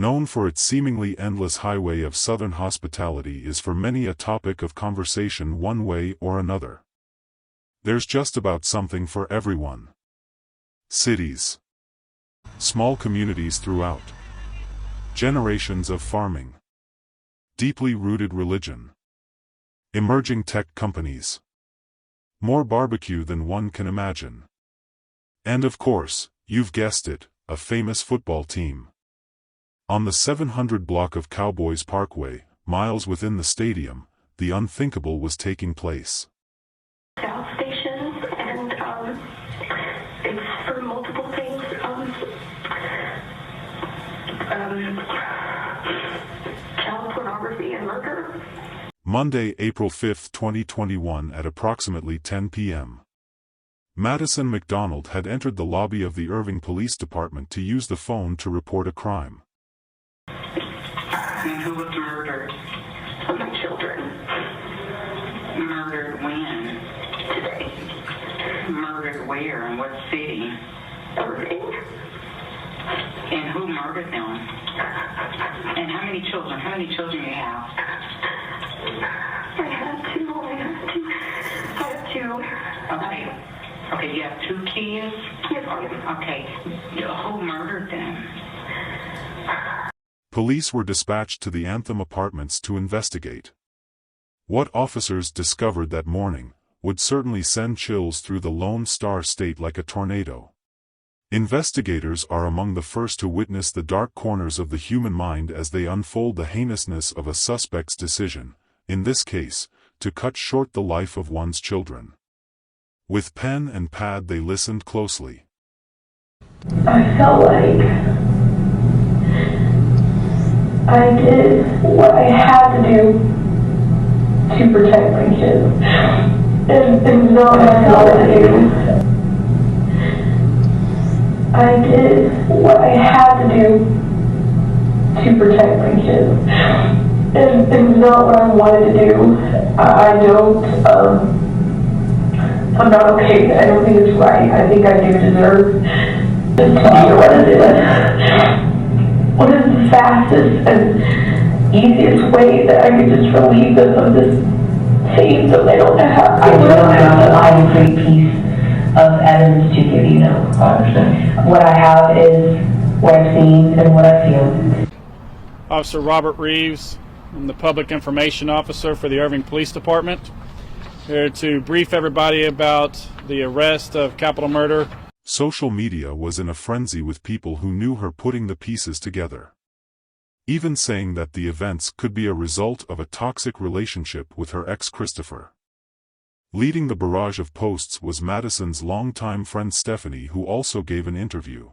known for its seemingly endless highway of Southern hospitality, is for many a topic of conversation one way or another. There's just about something for everyone. Cities. Small communities throughout. Generations of farming. Deeply rooted religion. Emerging tech companies. More barbecue than one can imagine. And of course, you've guessed it, a famous football team. On the 700 block of Cowboys Parkway, miles within the stadium, the unthinkable was taking place. Gas stations, and it's for multiple things. Child pornography and murder. Monday, April 5, 2021 at approximately 10 p.m. Madison Mcdonald had entered the lobby of the Irving Police Department to use the phone to report a crime. And who was murdered? My children. Murdered when? Today. Murdered where? In what city? Irving. And who murdered them? And how many children? How many children do you have? I have two. Okay. Okay, you have 2 kids? Yes, ma'am. Okay. Who murdered them? Police were dispatched to the Anthem Apartments to investigate. What officers discovered that morning would certainly send chills through the Lone Star State like a tornado. Investigators are among the first to witness the dark corners of the human mind as they unfold the heinousness of a suspect's decision, in this case, to cut short the life of one's children. With pen and pad they listened closely. I felt like I did what I had to do to protect my kids. It's not what I felt to do. I did what I had to do to protect my kids. It's not what I wanted to do. I'm not okay. I don't think it's right. I think I do deserve to be arrested. What is the fastest and easiest way that I could just relieve them of this pain so they don't have to? I don't have a concrete piece of evidence to give you, no. I understand. What I have is what I've seen and what I feel. Officer Robert Reeves, I'm the Public Information Officer for the Irving Police Department, here to brief everybody about the arrest of capital murder. Social media was in a frenzy with people who knew her putting the pieces together. Even saying that the events could be a result of a toxic relationship with her ex Christopher. Leading the barrage of posts was Madison's longtime friend Stephanie, who also gave an interview.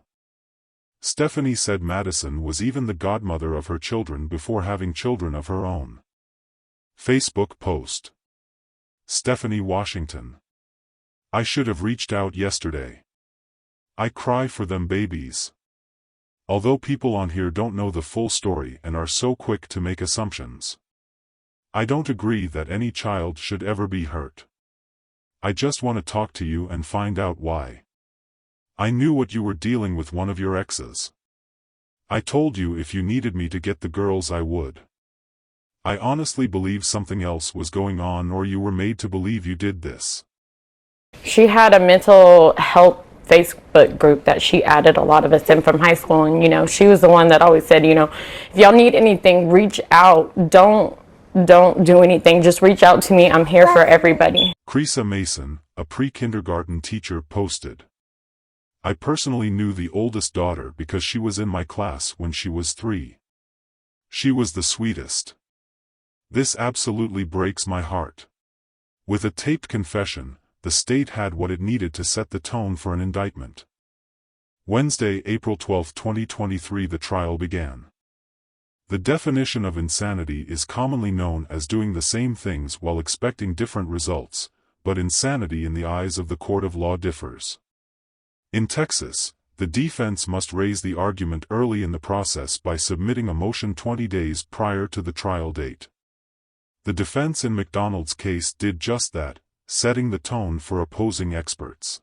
Stephanie said Madison was even the godmother of her children before having children of her own. Facebook post. Stephanie Washington. I should have reached out yesterday. I cry for them babies. Although people on here don't know the full story and are so quick to make assumptions. I don't agree that any child should ever be hurt. I just want to talk to you and find out why. I knew what you were dealing with one of your exes. I told you if you needed me to get the girls I would. I honestly believe something else was going on, or you were made to believe you did this. She had a mental health Facebook group that she added a lot of us in from high school, and she was the one that always said, if y'all need anything, reach out. Don't do anything, just reach out to me. I'm here for everybody. Creasa Mason, a pre-kindergarten teacher, posted, I personally knew the oldest daughter because she was in my class when she was 3. She was the sweetest. This absolutely breaks my heart. With a taped confession, the state had what it needed to set the tone for an indictment. Wednesday, April 12, 2023, the trial began. The definition of insanity is commonly known as doing the same things while expecting different results, but insanity in the eyes of the court of law differs. In Texas, the defense must raise the argument early in the process by submitting a motion 20 days prior to the trial date. The defense in Mcdonald's case did just that, setting the tone for opposing experts.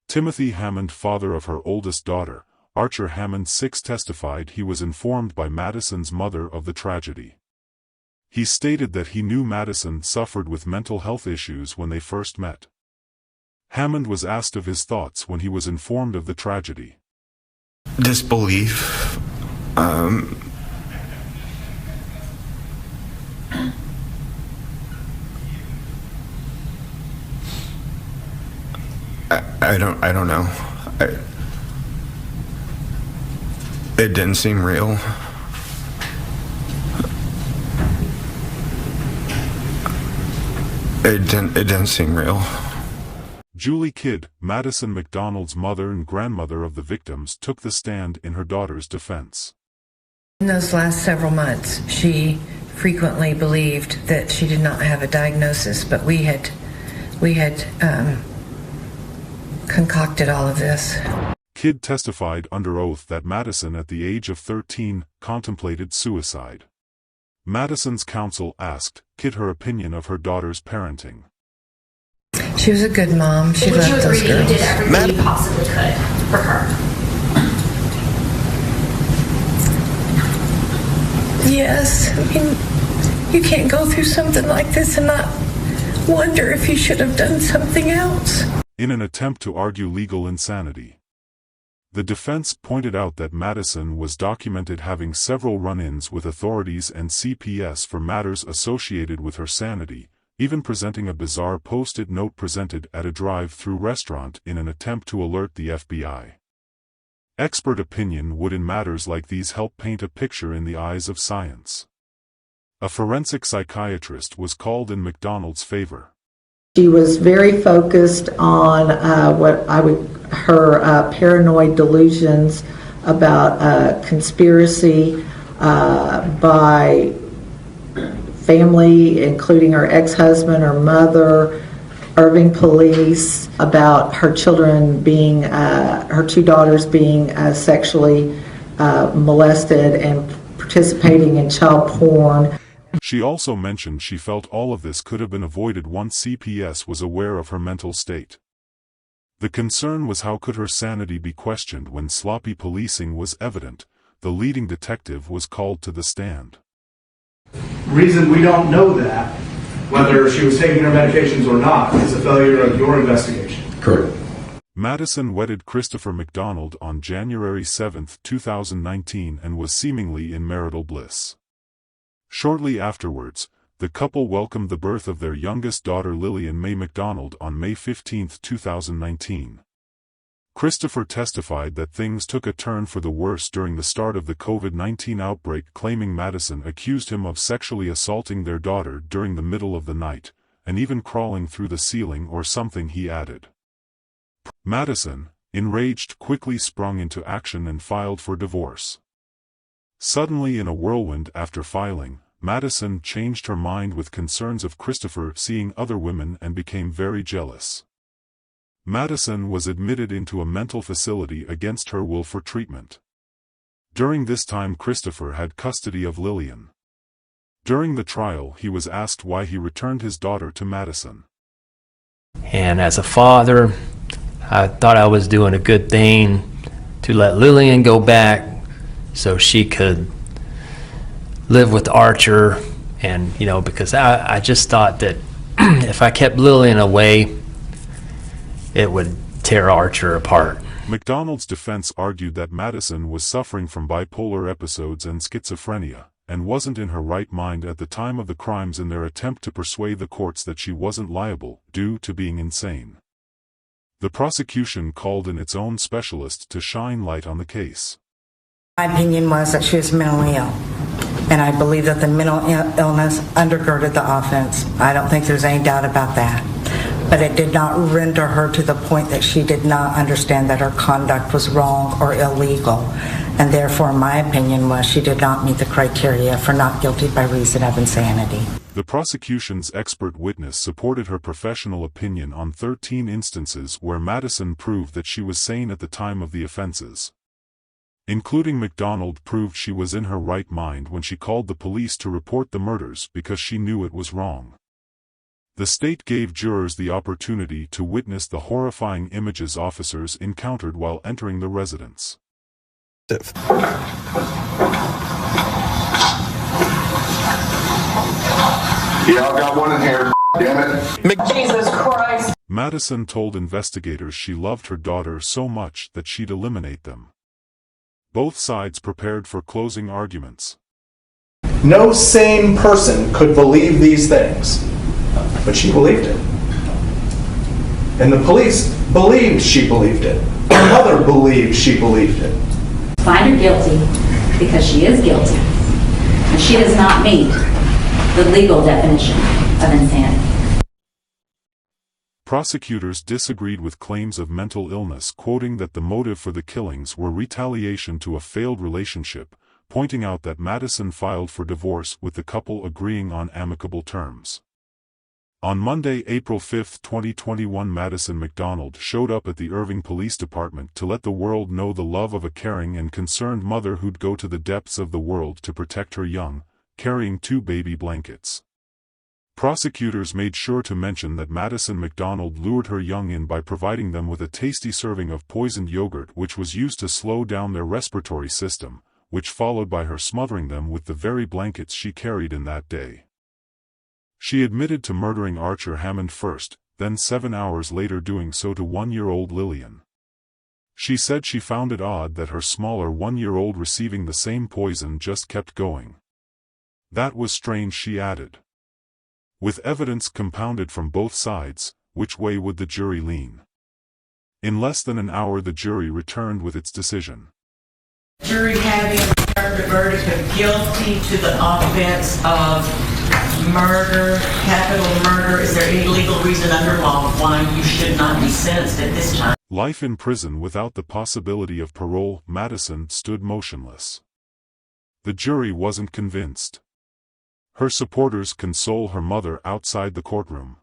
Timothy Hammond, father of her oldest daughter, Archer Hammond 6 testified he was informed by Madison's mother of the tragedy. He stated that he knew Madison suffered with mental health issues when they first met. Hammond was asked of his thoughts when he was informed of the tragedy. Disbelief. I don't know. It didn't seem real. It didn't seem real. Julie Kidd, Madison Mcdonald's mother and grandmother of the victims, took the stand in her daughter's defense. In those last several months, she frequently believed that she did not have a diagnosis, but we had concocted all of this. Kidd testified under oath that Madison at the age of 13 contemplated suicide. Madison's counsel asked Kidd her opinion of her daughter's parenting. She was a good mom. She Would you loved agree those that you girls. did everything you possibly could for her? Yes. I mean, you can't go through something like this and not wonder if you should have done something else. In an attempt to argue legal insanity, the defense pointed out that Madison was documented having several run-ins with authorities and CPS for matters associated with her sanity, even presenting a bizarre post-it note presented at a drive-through restaurant in an attempt to alert the FBI. Expert opinion would in matters like these help paint a picture in the eyes of science. A forensic psychiatrist was called in Mcdonald's favor. She was very focused on her paranoid delusions about conspiracy by family, including her ex-husband, her mother, Irving police, about her children being, her two daughters being sexually molested and participating in child porn. She also mentioned she felt all of this could have been avoided once CPS was aware of her mental state. The concern was how could her sanity be questioned when sloppy policing was evident. The leading detective was called to the stand. Reason we don't know that, whether she was taking her medications or not, is a failure of your investigation. Correct. Madison wedded Christopher McDonald on January 7, 2019 and was seemingly in marital bliss. Shortly afterwards, the couple welcomed the birth of their youngest daughter Lillian Mae McDonald on May 15, 2019. Christopher testified that things took a turn for the worse during the start of the COVID-19 outbreak, claiming Madison accused him of sexually assaulting their daughter during the middle of the night, and even crawling through the ceiling or something, he added. Madison, enraged, quickly sprung into action and filed for divorce. Suddenly, in a whirlwind after filing, Madison changed her mind with concerns of Christopher seeing other women and became very jealous. Madison was admitted into a mental facility against her will for treatment. During this time, Christopher had custody of Lillian. During the trial, he was asked why he returned his daughter to Madison. And as a father, I thought I was doing a good thing to let Lillian go back so she could live with Archer, and because I just thought that if I kept Lillian away, it would tear Archer apart. McDonald's defense argued that Madison was suffering from bipolar episodes and schizophrenia, and wasn't in her right mind at the time of the crimes, in their attempt to persuade the courts that she wasn't liable due to being insane. The prosecution called in its own specialist to shine light on the case. My opinion was that she was mentally ill, and I believe that the mental illness undergirded the offense. I don't think there's any doubt about that. But it did not render her to the point that she did not understand that her conduct was wrong or illegal, and therefore my opinion was she did not meet the criteria for not guilty by reason of insanity. The prosecution's expert witness supported her professional opinion on 13 instances where Madison proved that she was sane at the time of the offenses. Including McDonald proved she was in her right mind when she called the police to report the murders because she knew it was wrong. The state gave jurors the opportunity to witness the horrifying images officers encountered while entering the residence. Y'all got one in here, damn it. Jesus Christ. Madison told investigators she loved her daughter so much that she'd eliminate them. Both sides prepared for closing arguments. No sane person could believe these things, but she believed it. And the police believed she believed it. Her mother believed she believed it. Find her guilty because she is guilty, and she does not meet the legal definition of insanity. Prosecutors disagreed with claims of mental illness, quoting that the motive for the killings were retaliation to a failed relationship, pointing out that Madison filed for divorce with the couple agreeing on amicable terms. On Monday, April 5, 2021, Madison Mcdonald showed up at the Irving Police Department to let the world know the love of a caring and concerned mother who'd go to the depths of the world to protect her young, carrying 2 baby blankets. Prosecutors made sure to mention that Madison Mcdonald lured her young in by providing them with a tasty serving of poisoned yogurt, which was used to slow down their respiratory system, which followed by her smothering them with the very blankets she carried in that day. She admitted to murdering Archer Hammond first, then 7 hours later doing so to 1-year-old Lillian. She said she found it odd that her smaller 1-year-old receiving the same poison just kept going. That was strange, she added. With evidence compounded from both sides, which way would the jury lean? In less than an hour the jury returned with its decision. Jury having returned a verdict of guilty to the offense of murder, capital murder. Is there any legal reason under law why you should not be sentenced at this time? Life in prison without the possibility of parole. Madison stood motionless. The jury wasn't convinced. Her supporters console her mother outside the courtroom.